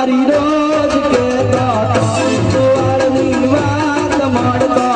મારી રોજ કેતા વાળની વાત મળતા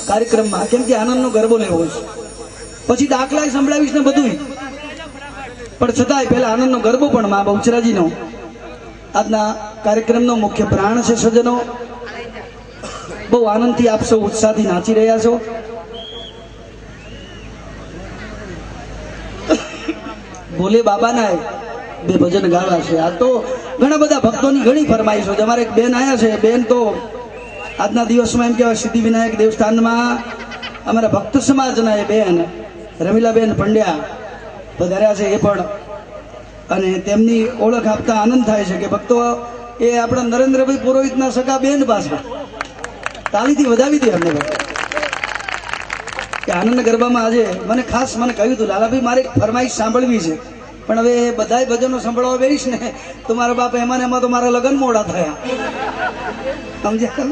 કાર્યક્રમમાં કેમ કે આનંદનો ગરબો લેવો છે, પછી દાખલા સંભળાવીશ ને બધું, પણ છતાંય પહેલા આનંદનો ગરબો પણ મા બહુચરાજીનો આજના કાર્યક્રમનો મુખ્ય પ્રાણ છે. સજ્જનો, બહુ આનંદથી આપ સૌ ઉત્સાહથી નાચી રહ્યા છો. ભોલે બાબાના બે ભજન ગાવા છે. આ તો ઘણા બધા ભક્તોની ઘણી ફરમાઈશો છે. અમારે એક બેન આવ્યા છે, બેન તો આજના દિવસમાં એમ કહેવાય સિદ્ધિવિનાયક દેવસ્થાનમાં અમારા ભક્ત સમાજના એ બેન રમીલાબેન પંડ્યા પધાર્યા છે એ પણ, અને તેમની ઓળખ આપતા આનંદ થાય છે કે ભક્તો એ આપણા નરેન્દ્રભાઈ પુરોહિતના સગા બેન પાછા તાલીથી વધાવી દે અમને કે આનંદ ગરબામાં આજે મને ખાસ મને કહ્યું હતું લાલાભાઈ મારે એક ફરમાઈશ સાંભળવી છે, પણ હવે બધાય ભજનો સંભળાવવા બેરીશ ને તો મારા બાપ એમાં ને એમાં તો મારા લગ્ન મોડા થયા, સમજ્યા?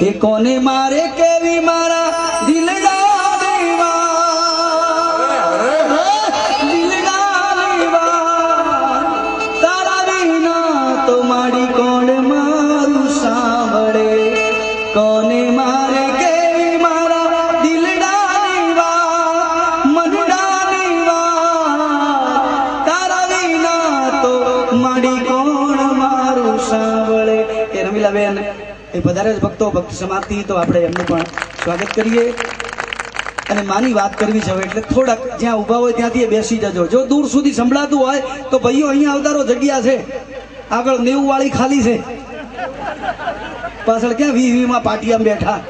એ કોને મારે કેવી મારા દિલડા તારા વિના તો મારી કોણ મારું સાંભળે, કોને મારે કેવી મારા દિલડા મનડા તારા વિના તો મારી કોણ મારું સાંભળે. એ રમીલાબેન એ વધારે જ ભક્તો ભક્ત સમાજથી, તો આપણે એમનું પણ સ્વાગત કરીએ. અને માની વાત કરવી છે હવે, એટલે થોડાક જ્યાં ઊભા હોય ત્યાંથી બેસી જજો. જો દૂર સુધી સંભળાતું હોય તો ભાઈઓ અહીંયા આવતારો, જગ્યા છે આગળ 90 વાળી ખાલી છે, પાછળ ક્યાં 20 માં પાટિયામાં બેઠા,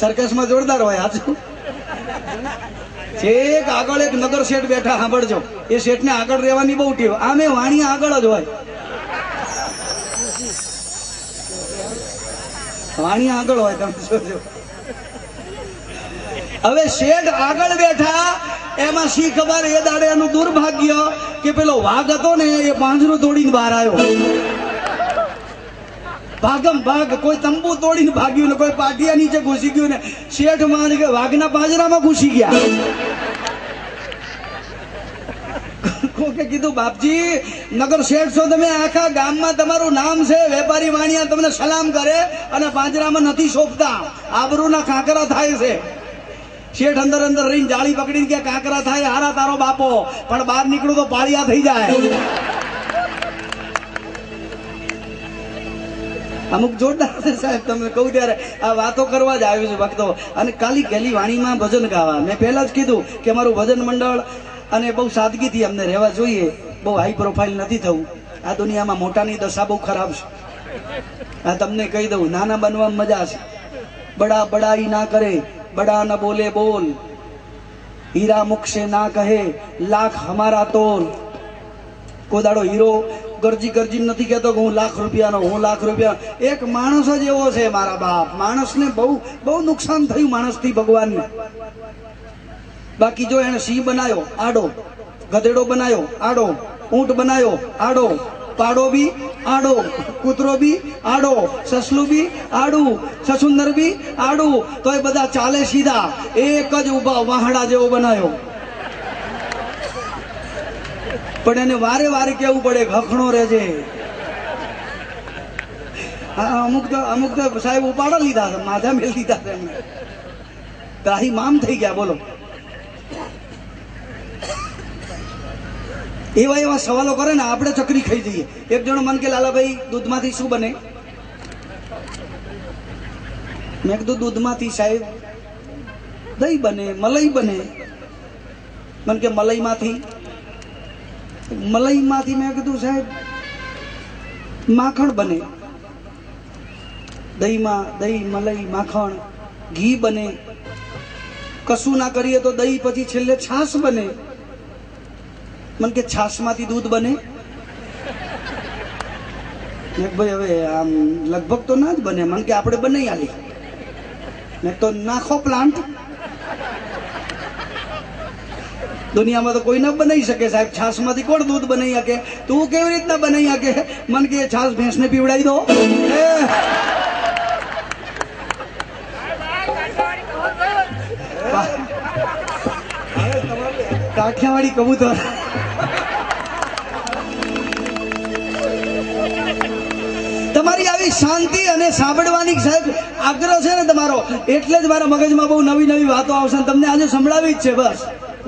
સર્કસમાં જોરદાર હોય. હાચું છેક આગળ એક નગર શેઠ બેઠા, સાંભળજો, એ શેઠને આગળ રહેવાની બહુ ટેવ, આમે વાણી આગળ જ હોય, વાણી આગળ હોય, તમે જોજો. હવે શેઠ આગળ બેઠા, એમાં શી ખબર એ દાડે એનું દુર્ભાગ્ય કે પેલો વાઘ હતો ને એ પાંજરું તોડીને બહાર આવ્યો. ભાગમ ભાગ, કોઈ તંબુ તોડીને ભાગ્યું ને કોઈ પાટિયા નીચે ઘૂસી ગયું ને શેઠ માન કે વાઘના પાંજરામાં ઘૂસી ગયા. કોકે કીધું બાપજી નગર શેઠ છો તમે, આખા ગામમાં તમારું નામ છે, વેપારી વાણિયા તમને સલામ કરે અને પાંજરામાં નથી શોભતા, આબરૂના કાંકરા થાય છે. શેઠ અંદર અંદર રહીને જાળી પકડીને કે કાંકરા થાય હારા તારો બાપો, પણ બહાર નીકળું તો પાળિયા થઈ જાય. અમુક જોરદાર છે સાહેબ, તમને કહું ત્યારે આ વાતો કરવા જ આવ્યું છે ભક્તો. અને કાલી ગેલી વાણીમાં ભજન ગાવા. મેં પહેલા જ કીધું કે મારું ભજન મંડળ અને બહુ સાદગીથી અમને રહેવા જોઈએ, બહુ હાઈ પ્રોફાઇલ નથી થવું. આ દુનિયામાં મોટાની દશા બહુ ખરાબ છે. આ તમને કહી દઉં, નાના બનવામાં મજા છે. બડા બડાઈ ના કરે, બડા ન બોલે બોલ, હીરા મુખ સે ના કહે લાખ હમારા તોલ. કોદાડો હીરો ગરજી ગરજી નથી કહેતો કે હું લાખ રૂપિયાનો, હું લાખ રૂપિયા. એક માણસ જ એવો છે મારા બાપ, માણસને બહુ બહુ નુકસાન થયું માણસથી ભગવાનને. બાકી જો એને સિંહ બનાવ્યો આડો, ગધેડો બનાવ્યો આડો, ઊંટ બનાવ્યો આડો, પાડો બી આડો, કૂતરો બી આડો, સસલું બી આડું, સસુંદર બી આડું, તો એ બધા ચાલે સીધા. એક જ ઉભા વાહડા જેવો બનાવ્યો, પણ એને વારે વારે કેવું પડે હખણો રહેજે. અમુક તો સાહેબ ઉપાડો લીધા છે, માથા મેલ લીધા છે એમને, ત્રાહી મામ થઈ ગયા. બોલો, એવા એવા સવાલો કરે ને આપણે ચકરી ખાઈ જઈએ. એક જણો મન કે લાલાભાઈ દૂધમાંથી શું બને? મેં કીધું દૂધમાંથી સાહેબ દહીં બને, મલાઈ બને. મન કે મલાઈમાંથી મેં કીધું સાહેબ માખણ બને. દહીંમાં દહીં, મલાઈ, માખણ, ઘી બને. કશું ના કરીએ તો દહીં પછી છેલ્લે છાશ બને. મન કે છાશમાંથી દૂધ બને? ભાઈ હવે આમ લગભગ તો ના જ બને. મન કે આપણે બનાવી આલી ને તો નાખો પ્લાન્ટ. દુનિયામાં તો કોઈ ના બનાવી શકે સાહેબ. છાશમાંથી કોણ દૂધ બનાવી શકે? તું કેવી રીતના બનાવી શકે? મન કે છાશ ભેંસને પીવડાવી દો. કાઠિયાવાડી કબૂતર. તમારી આવી શાંતિ અને સાંભળવાની સાહેબ આગ્રહ છે ને તમારો, એટલે જ મારા મગજમાં બહુ નવી નવી વાતો આવશે. તમને આજે સંભળાવી જ છે. બસ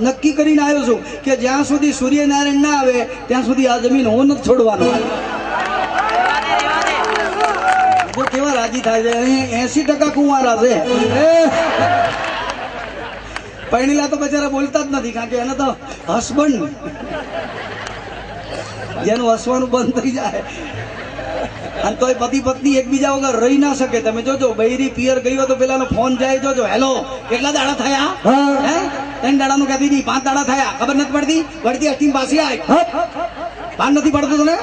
નક્કી કરીને આવ્યો છું કે જ્યાં સુધી સૂર્યનારાયણ ના આવે ત્યાં સુધી આ જમીન હું નથી છોડવાનો. જો કેવા રાજી થાય છે, અહીં 80% કુંવારા છે. પરણીલા તો બચારા બોલતા જ નથી, કારણ કે એને તો હસબન્ડ, જેનું હસવાનું બંધ થઈ જાય. અને તોય પતિ પત્ની એકબીજા વગર રહી ના શકે. તમે જોજો, બૈરી પિયર ગયો તો પેલાનો ફોન જાય, જોજો હેલો કેટલા દાડા થયા? 3 દાડાનું કહેતી હતી, 5 દાડા થયા, ખબર નથી પડતી. વળતી અષ્ટીમ પાછી આય, ભાન નથી પડતું તને.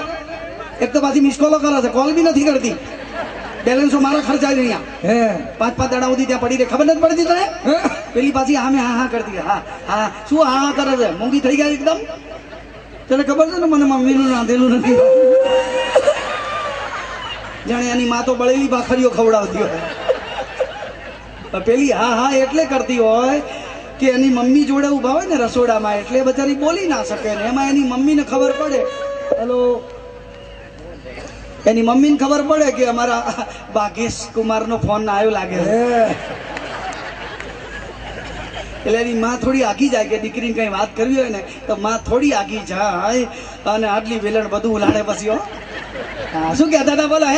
એક તો પાછી મિસ કોલો કરે છે, કોલ બી નથી કરતી. બેલેન્સો મારા ખર્ચાય નહીં. 5 દાડા સુધી ત્યાં પડી રહે, ખબર નથી પડતી તને. પેલી પાછી હા હા કરતી. હા હા શું હા હા કરે છે? મોંઘી થઈ ગયા એકદમ. તને ખબર છે ને મને મમ્મીનું રાંધેલું નથી. જાણે એની માં તો બળેલી ભાખરીઓ ખવડાવતી હોય. પેલી હા હા એટલે કરતી હોય કે એની મમ્મી જોડે ઉભા હોય ને રસોડામાં, એટલે બચારી બોલી ના શકે ને. એમાં એની મમ્મીને ખબર પડે, હેલો, એની મમ્મીને ખબર પડે કે અમારા ભાગેશ કુમારનો ફોન આવ્યો લાગે છે. એટલે એની માં થોડી આગી જાય કે દીકરીને કઈ વાત કરવી હોય ને તો માં થોડી આગી જાય અને આટલી વેલણ બધું ઉલાડે પછી. હા શું કહેતા હતા? બોલો.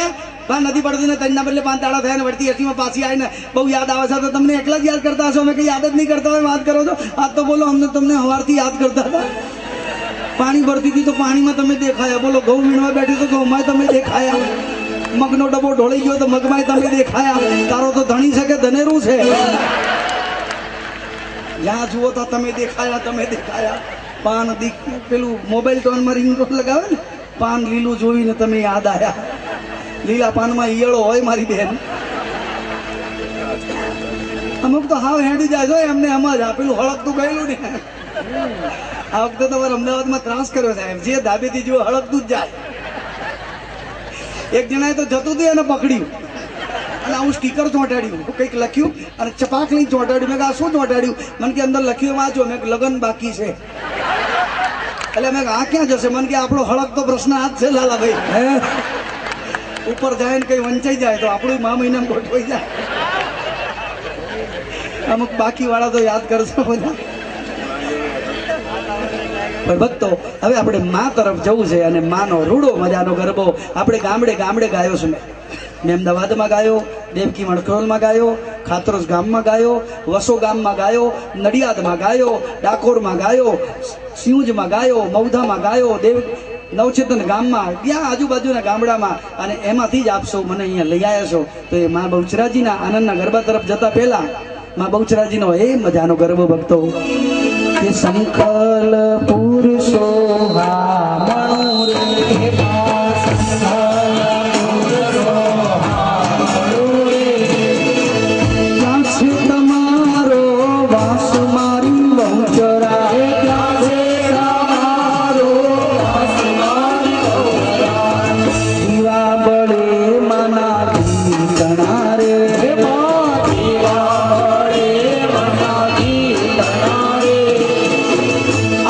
ભાન નથી પડતું ને 3 ના બદલે 5 દાડા થયા ને વળતી અઠીમાં પાછી આવીને બહુ યાદ આવે છે. તો તમને એકલા જ યાદ કરતા હશો, અમે કઈ યાદ જ નહીં કરતા હોય. વાત કરો છો આજ તો બોલો અમને તમને સવારથી યાદ કરતા હતા. પાણી ભરતી હતી તો પાણીમાં તમે દેખાયા. બોલો ઘઉં વીણવા બેઠી તો ઘઉંમાં તમે દેખાયા. મગનો ડબ્બો ઢોળી ગયો તો મગમાં તમે દેખાયા. તારો તો ધણી છે કે ધનેરું છે? જ્યાં જુઓ તો તમે દેખાયા, તમે દેખાયા. પાન પેલું મોબાઈલ ટોનમાં રિંગ લગાવે ને, પાન લીલું જોઈને તમે યાદ આવ્યા. લીલા પાનમાં ઈયળો હોય મારી બેન. અમુક તો હાવ હેડી જાય છે એમને એમ જ આપેલું હળકતું ગયેલું ને આ વખતે તમારે અમદાવાદમાં ત્રાસ કર્યો સાહેબ જે ધાબેથી જુઓ હળકતું જ જાય એક જણાએ તો જતું હતું એને પકડ્યું અને આવું સ્ટીકર ચોંટાડ્યું કંઈક લખ્યું અને ચપાક લઈને ચોંટાડ્યું મેં કહ્યું આ શું ચોંટાડ્યું મને કે અંદર લખ્યું વાંચો મેં લગ્ન બાકી છે એટલે મેં આ ક્યાં જશે મને કે આપણો હળકતો પ્રશ્ન આ જ છે લાલાભાઈ ઉપર જાય ને કઈ વંચાઈ જાય તો આપણું મા મહિના ગોઠવાઈ જાય અમુક બાકી વાળા તો યાદ કરશો બધા પણ ભક્તો હવે આપણે મા તરફ જવું છે અને માનો રૂડો મજાનો ગરબો આપણે ગામડે ગામડે ગાયો છે મેં અમદાવાદમાં ગાયો દેવકી મણખરોલમાં ગાયો ખાતરોસ ગામમાં ગાયો વસો ગામમાં ગાયો નડિયાદમાં ગાયો ડાકોરમાં ગાયો સિંહજમાં ગાયો મૌધામાં ગાયો દેવ નવચેતન ગામમાં ત્યાં આજુબાજુના ગામડામાં અને એમાંથી જ આપ સૌ મને અહીંયા લઈ આવ્યા છો તો એ મા બહુચરાજીના આનંદના ગરબા તરફ જતા પહેલા મા બહુચરાજીનો એ મજાનો ગરબો ભક્તો કે સંકલ પુરુષો તમારો વાસ મારી બહુચરા દીવા બળે મના ગણા રે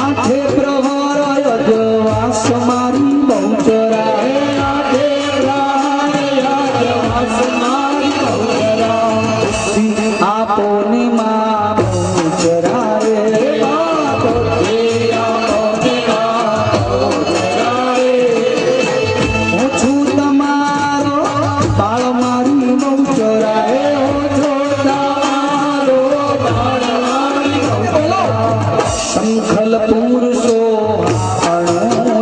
આઠે પ્રહર વાસ મારી બહુચરા આપો ને મા બહુચરા રે હું છું તમારો બાળ મારી બહુચરા સંખલ પુરુષો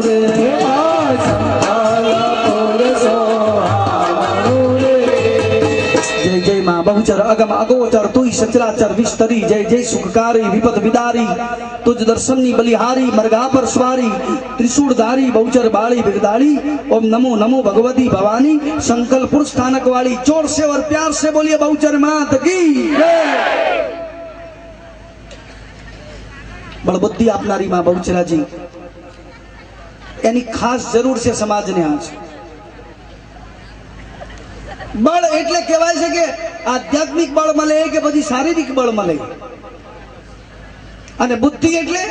રે જય જય માં બહુચર અગમ અગોચર તુય સચરાચર વિસ્તરી જય જય સુખકારી વિપદ વિદારી તુજ દર્શનની બલિહારી મરઘા પર સ્વારી ત્રિશૂળધારી બહુચર બાળી બિરદાળી ઓમ નમો નમો ભગવતી ભવાની સંકલ્પુર સ્થાનક વાળી जोर से और प्यार से बोलिए बहुचर मात की બળબુદ્ધિ આપનારી માં બહુચરાજી એની ખાસ જરૂર છે સમાજને આજ બળ એટલે કહેવાય છે કે આધ્યાત્મિક બળ મળે કે પછી શારીરિક બળ મળે અને બુદ્ધિ એટલે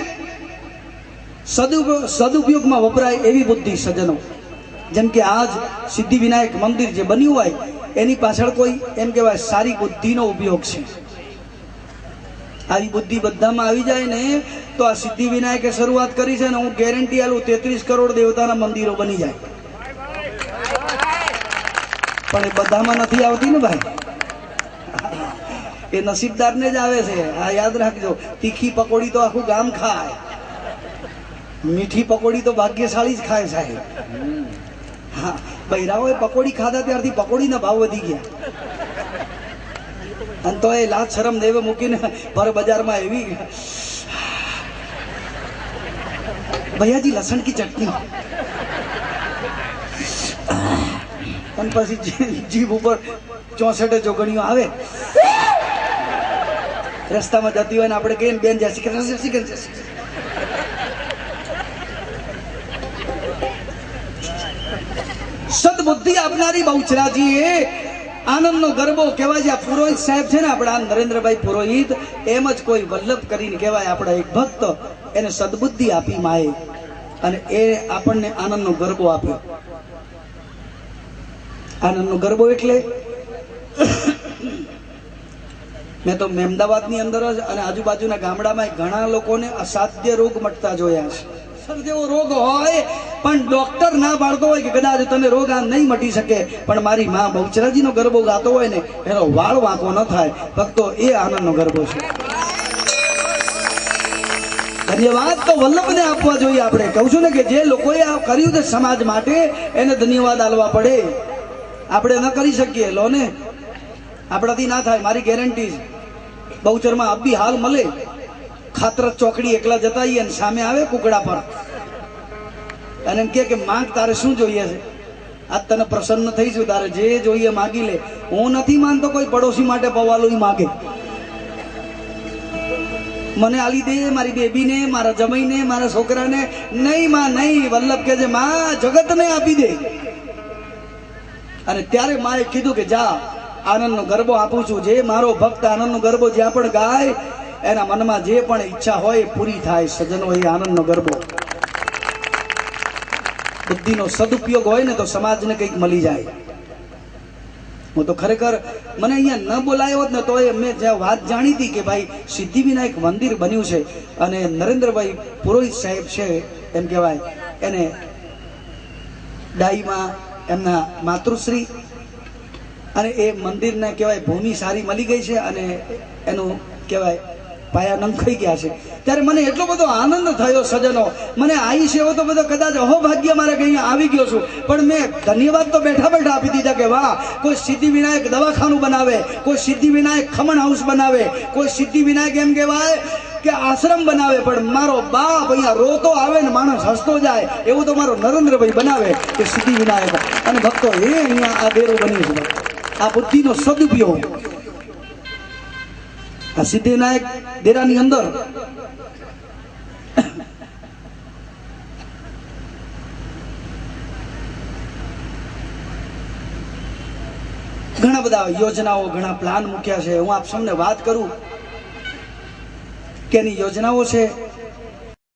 સદુપયોગમાં વપરાય એવી બુદ્ધિ સજ્જનો જેમ કે આજ સિદ્ધિ વિનાયક મંદિર જે બન્યું હોય એની પાછળ કોઈ એમ કહેવાય સારી બુદ્ધિનો ઉપયોગ છે આવી બુદ્ધિ બધામાં આવી જાય ને તો આ સિદ્ધિ વિનાયકે શરૂઆત કરી છે ને હું ગેરંટી આલું 33 કરોડ દેવતાના મંદિરો બની જાય પણ એ બધામાં નથી આવતી ને ભાઈ એ નસીબદારને જ આવે છે આ યાદ રાખજો તીખી પકોડી તો આખું ગામ ખાય મીઠી પકોડી તો ભાગ્યશાળી જ ખાય સાહેબ હા બૈરાઓએ પકોડી ખાધા ત્યારથી પકોડીના ભાવ વધી ગયા અને તો એ લાજ શરમ દેવે મૂકીને પર બજારમાં એવી ભૈયાજી લસણ કી ચટણી અને પછી જીભ ઉપર 64 જોગણીઓ આવે રસ્તામાં જતી હોય ને આપણે કહીએ બેન જય શ્રી કૃષ્ણ સદબુદ્ધિ આપનારી બહુચરાજી એ આનંદનો ગરબો કહેવાય છે. આ પુરોહિત સાહેબ છે ને આપણા નરેન્દ્રભાઈ પુરોહિત એમ જ કોઈ વલ્લભ કરીને કહેવાય આપણા એક ભક્ત એને સદબુદ્ધિ આપી માએ અને એ આપણને આનંદનો ગરબો આપ્યો. આનંદનો ગરબો એટલે મેં તો અમદાવાદની અંદર જ અને આજુબાજુના ગામડામાં ઘણા લોકોને અસાધ્ય રોગ મટતા જોયા છે. જેવો રોગ હોય પણ ડોક્ટર ના પાડતો હોય કે કદાચ તને રોગ આ નહીં મટી શકે, પણ મારી માં બહુચરાજીનો ગરબો ગાતો હોય ને એનો વાળ વાંકો ન થાય. ભક્તો એ આનંદનો ગરબો છે. ધન્યવાદ તો વલ્લભને આપવા જોઈએ. આપણે કહું છું ને કે જે લોકોએ આ કર્યું છે સમાજ માટે એને ધન્યવાદ આલવા પડે. આપણે ન કરી શકીએ લો ને, આપણાથી ના થાય. મારી ગેરંટી છે. બહુચરમાં અબી હાલ મળે ખાતરત ચોકડી એકલા જતા અને સામે આવે કુકડા પર અને એમ કે માંગ તારે શું જોઈએ છે, આજ તને પ્રસન્ન થઈશું, તારે જે જોઈએ માગી લે. હું નથી માનતો કોઈ પડોશી માટે પવાલું માગે, મને આલી દે, મારી બેબીને, મારા જમાઈને, મારા છોકરાને. નહીં માં નહીં, વલ્લભ કે છે માં જગતને આપી દે. અને ત્યારે માએ કીધું કે જા, આનંદનો ગરબો આપું છું. જે મારો ભક્ત આનંદનો ગરબો જ્યાં પણ ગાય એના મનમાં જે પણ ઈચ્છા હોય એ પૂરી થાય. સજ્જનો, એ આનંદનો ગરબો બુદ્ધિનો સદુપયોગ હોય ને તો સમાજને કંઈક મળી જાય. હું તો ખરેખર મને અહીંયા ન બોલાયો હોત ને તો મેં જ્યાં વાત જાણી હતી કે ભાઈ સિદ્ધિવિનાયક મંદિર બન્યું છે અને નરેન્દ્રભાઈ પુરોહિત સાહેબ છે એમ કહેવાય, એને ડાઈમાં એમના માતૃશ્રી અને એ મંદિરને કહેવાય ભૂમિ સારી મળી ગઈ છે અને એનું કહેવાય પાયા નંખાઈ ગયા છે. ત્યારે મને એટલો બધો આનંદ થયો સજ્જનો. મને આઈ છે એવો તો બધો કદાચ અહોભાગ્ય મારે કે અહીંયા આવી ગયો છું, પણ મેં ધન્યવાદ તો બેઠા બેઠા આપી દીધા કે વાહ, કોઈ સિદ્ધિવિનાયક દવાખાનું બનાવે, કોઈ સિદ્ધિવિનાયક ખમણ હાઉસ બનાવે, કોઈ સિદ્ધિવિનાયક એમ કહેવાય કે આશ્રમ બનાવે, પણ મારો બાપ અહીંયા રોતો આવે ને માણસ હસતો જાય એવું તો મારો નરેન્દ્રભાઈ બનાવે કે સિદ્ધિવિનાયક. અને ભક્તો એ અહીંયા આ ડેરો બન્યું છે. આ બુદ્ધિનો સદુપયોગ આ સિદ્ધિવિનાયક ડેરાની અંદર ઘણા બધા યોજનાઓ, ઘણા પ્લાન મૂક્યા છે. હું આપ સૌને વાત કરું કે એની યોજનાઓ છે